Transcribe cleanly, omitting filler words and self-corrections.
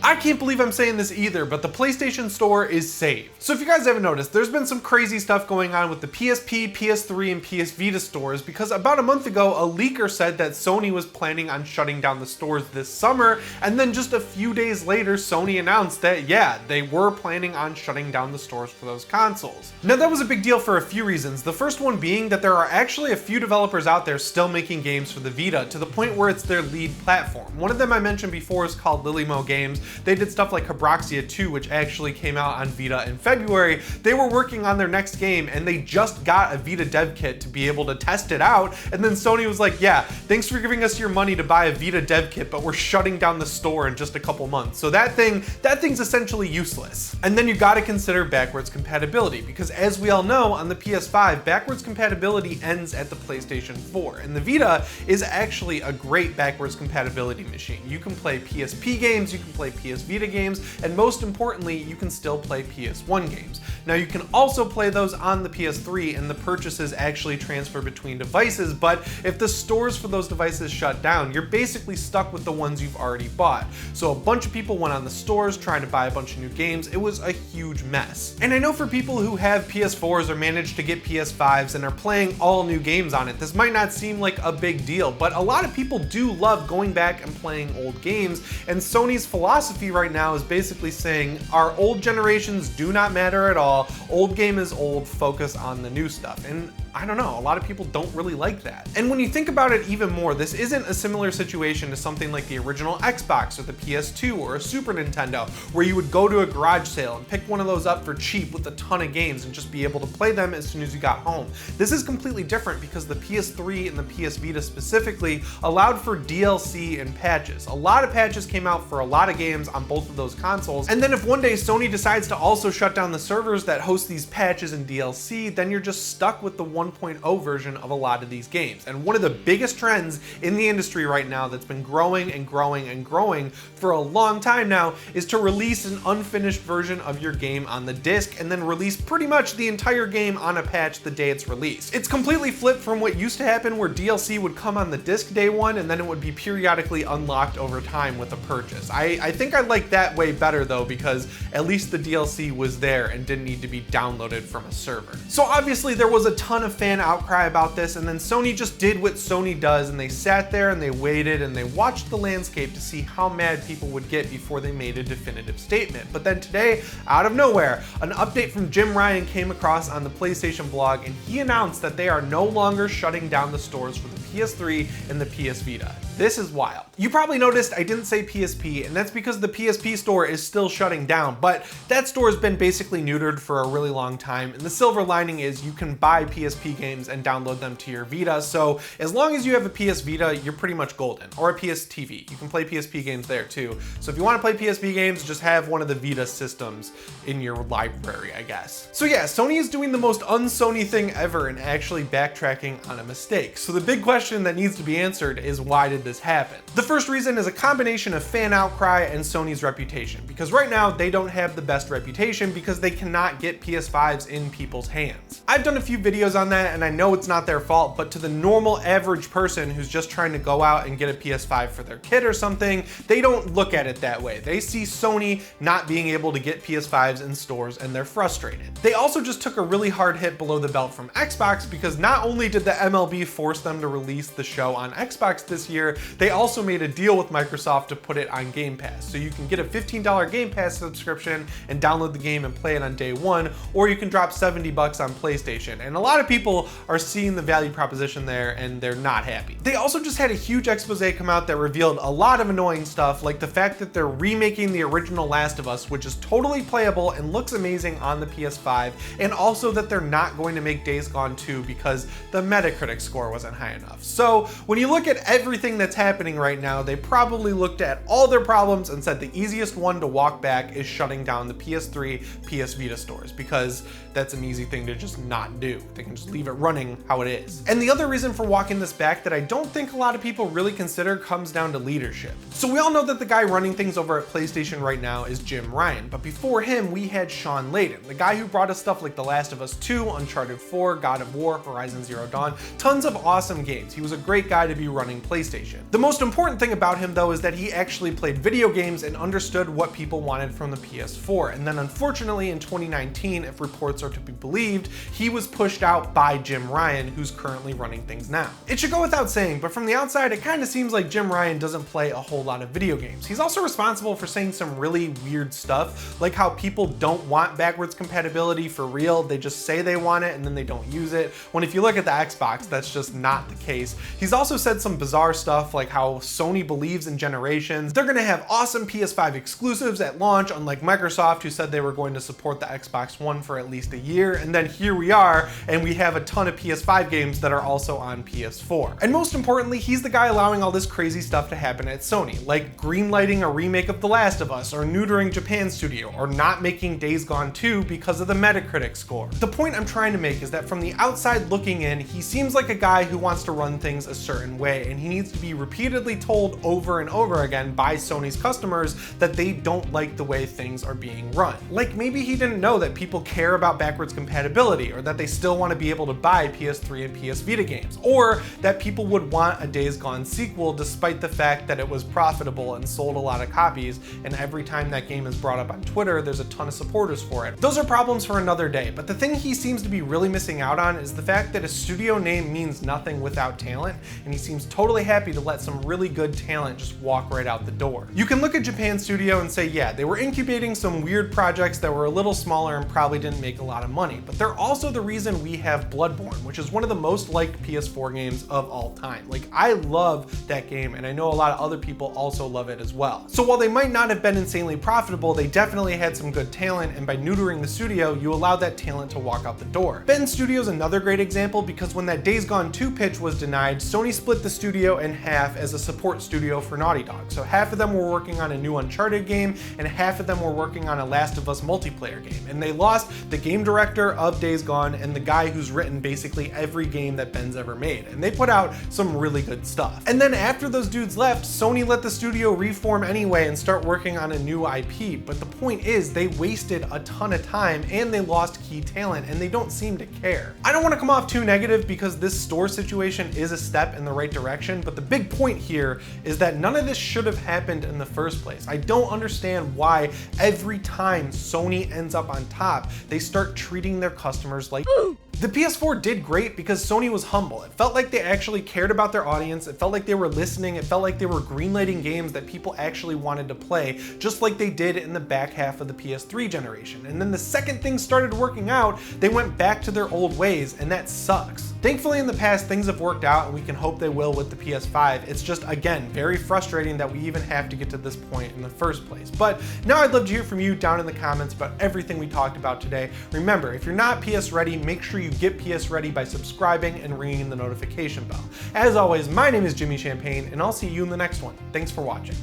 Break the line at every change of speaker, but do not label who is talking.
I can't believe I'm saying this either, but the PlayStation Store is saved. So if you guys haven't noticed, there's been some crazy stuff going on with the PSP, PS3, and PS Vita stores because about a month ago, a leaker said that Sony was planning on shutting down the stores this summer, and then just a few days later, Sony announced that, yeah, they were planning on shutting down the stores for those consoles. Now that was a big deal for a few reasons. The first one being that there are actually a few developers out there still making games for the Vita to the point where it's their lead platform. One of them I mentioned before is called Lilimo Games. They did stuff like Habroxia 2, which actually came out on Vita in February. They were working on their next game and they just got a Vita dev kit to be able to test it out, and then Sony was like, yeah, thanks for giving us your money to buy a Vita dev kit, but we're shutting down the store in just a couple months. So that thing's essentially useless. And then you gotta consider backwards compatibility, because as we all know, on the PS5, backwards compatibility ends at the PlayStation 4, and the Vita is actually a great backwards compatibility machine. You can play PSP games, you can play PS Vita games, and most importantly, you can still play PS1 games. Now you can also play those on the PS3 and the purchases actually transfer between devices, but if the stores for those devices shut down, you're basically stuck with the ones you've already bought. So a bunch of people went on the stores trying to buy a bunch of new games. It was a huge mess. And I know for people who have PS4s or managed to get PS5s and are playing all new games on it, this might not seem like a big deal, but a lot of people do love going back and playing old games, and Sony's philosophy right now is basically saying our old generations do not matter at all, old game is old, focus on the new stuff. And I don't know, a lot of people don't really like that. And when you think about it even more, this isn't a similar situation to something like the original Xbox or the PS2 or a Super Nintendo, where you would go to a garage sale and pick one of those up for cheap with a ton of games and just be able to play them as soon as you got home. This is completely different because the PS3 and the PS Vita specifically allowed for DLC and patches. A lot of patches came out for a lot of games on both of those consoles, and then if one day Sony decides to also shut down the servers that host these patches and DLC, then you're just stuck with the 1.0 version of a lot of these games. And one of the biggest trends in the industry right now that's been growing and growing and growing for a long time now is to release an unfinished version of your game on the disc and then release pretty much the entire game on a patch the day it's released. It's completely flipped from what used to happen where DLC would come on the disc day one and then it would be periodically unlocked over time with a purchase. I think I like that way better though, because at least the DLC was there and didn't need to be downloaded from a server. So obviously there was a ton of fan outcry about this, and then Sony just did what Sony does, and they sat there and they waited and they watched the landscape to see how mad people would get before they made a definitive statement. But then today, out of nowhere, an update from Jim Ryan came across on the PlayStation.Blog, and he announced that they are no longer shutting down the stores for the PS3 and the PS Vita. This is wild. You probably noticed I didn't say PSP, and that's because the PSP store is still shutting down, but that store has been basically neutered for a really long time, and the silver lining is you can buy PSP games and download them to your Vita, so as long as you have a PS Vita, you're pretty much golden, or a PS TV. You can play PSP games there too. So if you want to play PSP games, just have one of the Vita systems in your library, I guess. So yeah, Sony is doing the most un-Sony thing ever and actually backtracking on a mistake. So the big question that needs to be answered is, why did this happen? The first reason is a combination of fan outcry and Sony's reputation, because right now they don't have the best reputation because they cannot get PS5s in people's hands. I've done a few videos on that and I know it's not their fault, but to the normal average person who's just trying to go out and get a PS5 for their kid or something, they don't look at it that way. They see Sony not being able to get PS5s in stores and they're frustrated. They also just took a really hard hit below the belt from Xbox, because not only did the MLB force them to release the show on Xbox this year, they also made a deal with Microsoft to put it on Game Pass. So you can get a $15 Game Pass subscription and download the game and play it on day one, or you can drop $70 on PlayStation. And a lot of people are seeing the value proposition there and they're not happy. They also just had a huge expose come out that revealed a lot of annoying stuff, like the fact that they're remaking the original Last of Us, which is totally playable and looks amazing on the PS5, and also that they're not going to make Days Gone 2 because the Metacritic score wasn't high enough. So when you look at everything that's happening right now, they probably looked at all their problems and said the easiest one to walk back is shutting down the PS3, PS Vita stores, because that's an easy thing to just not do. They can just leave it running how it is. And the other reason for walking this back that I don't think a lot of people really consider comes down to leadership. So we all know that the guy running things over at PlayStation right now is Jim Ryan, but before him we had Sean Layden, the guy who brought us stuff like The Last of Us 2, Uncharted 4, God of War, Horizon Zero Dawn, tons of awesome games. He was a great guy to be running PlayStation. PlayStation. The most important thing about him though is that he actually played video games and understood what people wanted from the PS4, and then unfortunately in 2019, if reports are to be believed, he was pushed out by Jim Ryan, who's currently running things now. It should go without saying, but from the outside it kind of seems like Jim Ryan doesn't play a whole lot of video games. He's also responsible for saying some really weird stuff, like how people don't want backwards compatibility for real, they just say they want it and then they don't use it, when if you look at the Xbox, that's just not the case. He's also said some bizarre stuff like how Sony believes in generations, they're gonna have awesome PS5 exclusives at launch, unlike Microsoft, who said they were going to support the Xbox One for at least a year, and then here we are, and we have a ton of PS5 games that are also on PS4. And most importantly, he's the guy allowing all this crazy stuff to happen at Sony, like greenlighting a remake of The Last of Us, or neutering Japan Studio, or not making Days Gone 2 because of the Metacritic score. The point I'm trying to make is that from the outside looking in, he seems like a guy who wants to run things a certain way, and he needs to be repeatedly told over and over again by Sony's customers that they don't like the way things are being run. Like maybe he didn't know that people care about backwards compatibility, or that they still want to be able to buy PS3 and PS Vita games, or that people would want a Days Gone sequel despite the fact that it was profitable and sold a lot of copies, and every time that game is brought up on Twitter, there's a ton of supporters for it. Those are problems for another day, but the thing he seems to be really missing out on is the fact that a studio name means nothing without talent, and he seems totally happy to let some really good talent just walk right out the door. You can look at Japan Studio and say, yeah, they were incubating some weird projects that were a little smaller and probably didn't make a lot of money, but they're also the reason we have Bloodborne, which is one of the most liked PS4 games of all time. Like, I love that game, and I know a lot of other people also love it as well. So while they might not have been insanely profitable, they definitely had some good talent, and by neutering the studio, you allowed that talent to walk out the door. Bend Studio is another great example because when that Days Gone 2 pitch was denied, Sony split the studio in half as a support studio for Naughty Dog. So half of them were working on a new Uncharted game, and half of them were working on a Last of Us multiplayer game. And they lost the game director of Days Gone and the guy who's written basically every game that Ben's ever made. And they put out some really good stuff. And then after those dudes left, Sony let the studio reform anyway and start working on a new IP. But the point is, they wasted a ton of time and they lost key talent, and they don't seem to care. I don't want to come off too negative because this store situation is a step in the right direction, but the big point here is that none of this should have happened in the first place. I don't understand why every time Sony ends up on top, they start treating their customers like The PS4 did great because Sony was humble. It felt like they actually cared about their audience, it felt like they were listening, it felt like they were greenlighting games that people actually wanted to play, just like they did in the back half of the PS3 generation. And then the second things started working out, they went back to their old ways, and that sucks. Thankfully in the past things have worked out, and we can hope they will with the PS5. It's just, again, very frustrating that we even have to get to this point in the first place. But now I'd love to hear from you down in the comments about everything we talked about today. Remember, if you're not PS Ready, make sure you get PS Ready by subscribing and ringing the notification bell. As always, my name is Jimmy Champagne, and I'll see you in the next one. Thanks for watching.